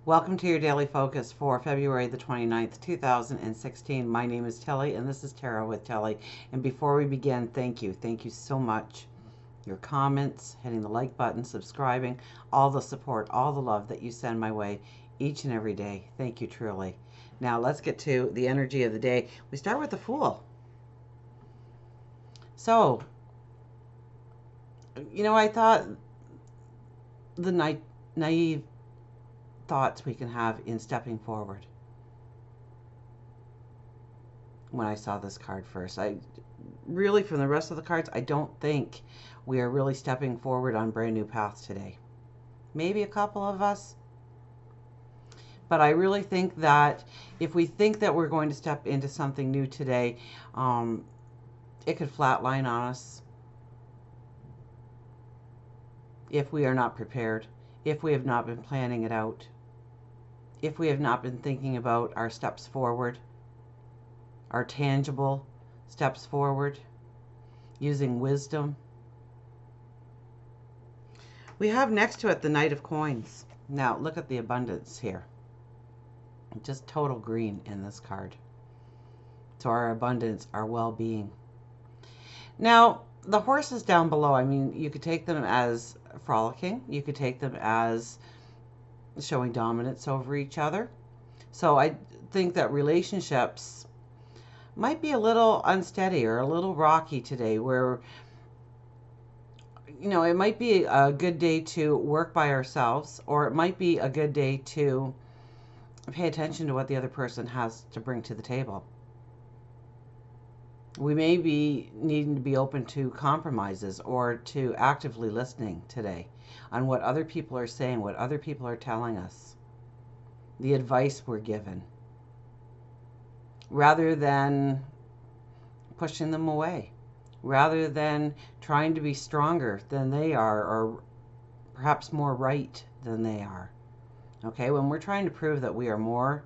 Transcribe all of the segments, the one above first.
Welcome to your daily focus for February the 29th, 2016. My name is Telly, and this is Tarot with Telly. And before we begin, thank you. Thank you so much. Your comments, hitting the like button, subscribing, all the support, all the love that you send my way each and every day. Thank you truly. Now let's get to the energy of the day. We start with the Fool. So, I thought the naive thoughts we can have in stepping forward. When I saw this card first, I really, from the rest of the cards, I don't think we are really stepping forward on brand new paths today. Maybe a couple of us, but I really think that if we think that we're going to step into something new today, it could flatline on us if we are not prepared, if we have not been planning it out, if we have not been thinking about our steps forward, our tangible steps forward, using wisdom. We have next to it the Knight of Coins. Now look at the abundance here. Just total green in this card. So our abundance, our well-being. Now the horses down below, I mean, you could take them as frolicking. You could take them as showing dominance over each other. So I think that relationships might be a little unsteady or a little rocky today, where it might be a good day to work by ourselves, or it might be a good day to pay attention to what the other person has to bring to the table. We may be needing to be open to compromises or to actively listening today on what other people are saying, what other people are telling us, the advice we're given, rather than pushing them away, rather than trying to be stronger than they are, or perhaps more right than they are. Okay, when we're trying to prove that we are more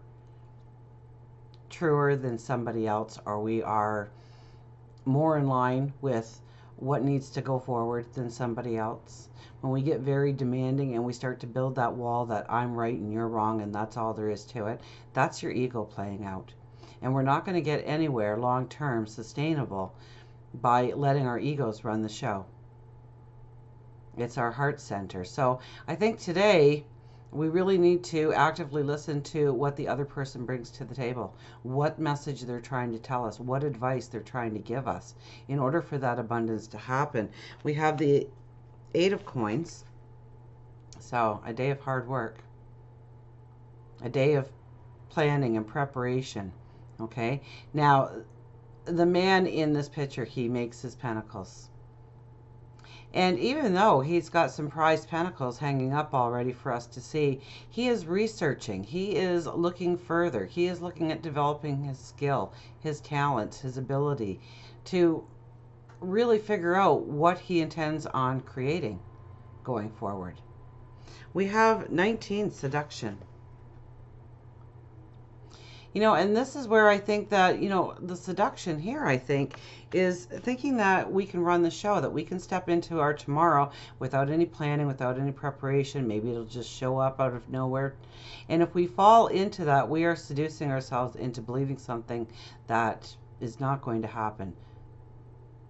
truer than somebody else, or we are more in line with what needs to go forward than somebody else, when we get very demanding and we start to build that wall that I'm right and you're wrong and that's all there is to it, that's your ego playing out. And we're not going to get anywhere long-term sustainable by letting our egos run the show. It's our heart center. So I think today we really need to actively listen to what the other person brings to the table, what message they're trying to tell us, what advice they're trying to give us in order for that abundance to happen. We have the Eight of Coins. So a day of hard work, a day of planning and preparation. Okay, now the man in this picture, he makes his pentacles. And even though he's got some prized pentacles hanging up already for us to see, he is researching. He is looking further. He is looking at developing his skill, his talents, his ability to really figure out what he intends on creating going forward. We have 19, Seduction. And this is where I think that, the seduction here, I think, is thinking that we can run the show, that we can step into our tomorrow without any planning, without any preparation. Maybe it'll just show up out of nowhere. And if we fall into that, we are seducing ourselves into believing something that is not going to happen,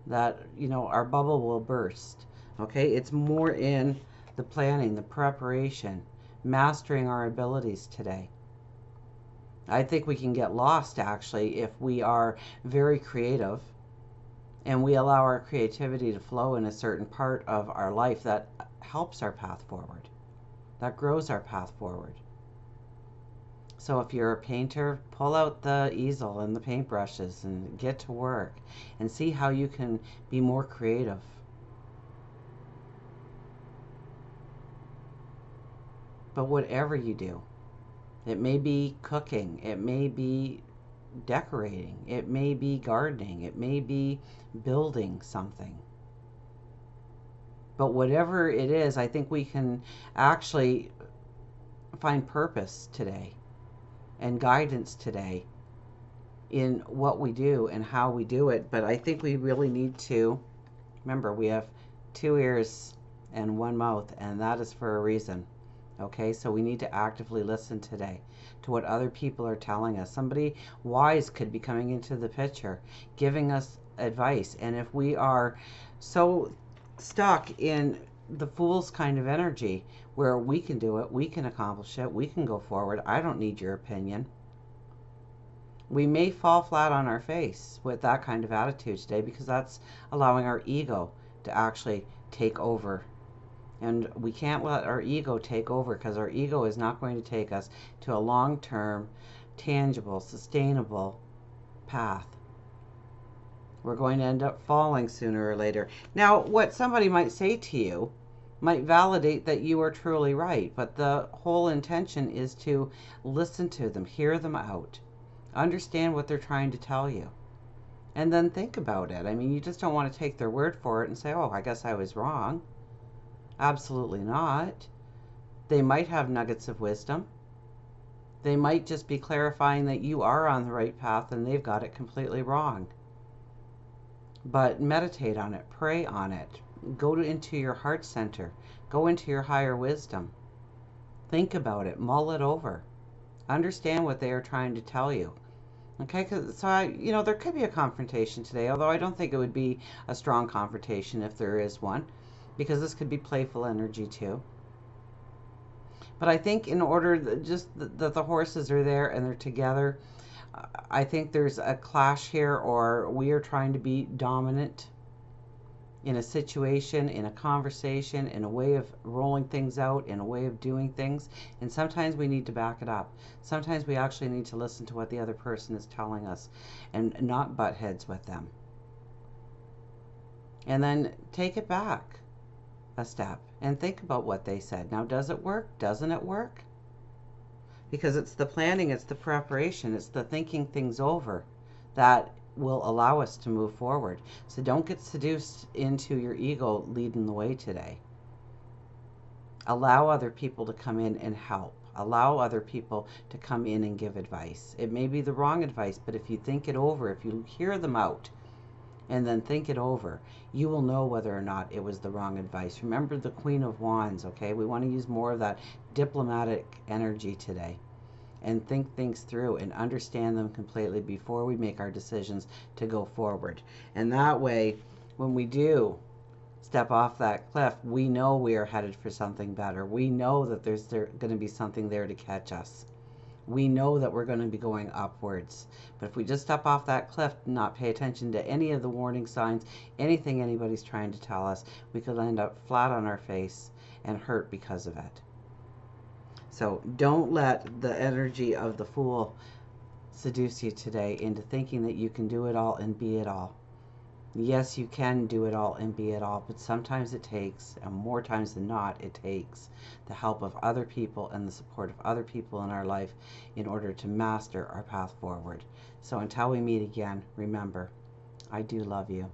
that, our bubble will burst. Okay, it's more in the planning, the preparation, mastering our abilities today. I think we can get lost, actually, if we are very creative and we allow our creativity to flow in a certain part of our life that helps our path forward, that grows our path forward. So if you're a painter, pull out the easel and the paintbrushes and get to work and see how you can be more creative. But whatever you do, it may be cooking, it may be decorating, it may be gardening, it may be building something. But whatever it is, I think we can actually find purpose today and guidance today in what we do and how we do it. But I think we really need to remember we have 2 ears and 1 mouth, and that is for a reason. Okay, so we need to actively listen today to what other people are telling us. Somebody wise could be coming into the picture, giving us advice. And if we are so stuck in the fool's kind of energy where we can do it, we can accomplish it, we can go forward, I don't need your opinion. We may fall flat on our face with that kind of attitude today because that's allowing our ego to actually take over. And we can't let our ego take over, because our ego is not going to take us to a long-term, tangible, sustainable path. We're going to end up falling sooner or later. Now, what somebody might say to you might validate that you are truly right, but the whole intention is to listen to them, hear them out, understand what they're trying to tell you, and then think about it. I mean, you just don't want to take their word for it and say, oh, I guess I was wrong. Absolutely not. They might have nuggets of wisdom. They might just be clarifying that you are on the right path and they've got it completely wrong. But meditate on it, pray on it, go into your heart center, go into your higher wisdom. Think about it, mull it over. Understand what they are trying to tell you. Okay, so there could be a confrontation today, although I don't think it would be a strong confrontation if there is one, because this could be playful energy too. But I think in order that the horses are there and they're together, I think there's a clash here, or we are trying to be dominant in a situation, in a conversation, in a way of rolling things out, in a way of doing things. And sometimes we need to back it up. Sometimes we actually need to listen to what the other person is telling us and not butt heads with them. And then take it back a step and think about what they said. Now, does it work? Doesn't it work? Because it's the planning, it's the preparation, it's the thinking things over that will allow us to move forward. So don't get seduced into your ego leading the way today. Allow other people to come in and help. Allow other people to come in and give advice. It may be the wrong advice, but if you think it over, if you hear them out and then think it over, you will know whether or not it was the wrong advice. Remember the Queen of Wands, okay? We want to use more of that diplomatic energy today and think things through and understand them completely before we make our decisions to go forward. And that way, when we do step off that cliff, we know we are headed for something better. We know that there's going to be something there to catch us. We know that we're going to be going upwards. But if we just step off that cliff and not pay attention to any of the warning signs, anything anybody's trying to tell us, we could end up flat on our face and hurt because of it. So don't let the energy of the fool seduce you today into thinking that you can do it all and be it all. Yes, you can do it all and be it all, but sometimes it takes, and more times than not, it takes the help of other people and the support of other people in our life in order to master our path forward. So until we meet again, remember, I do love you.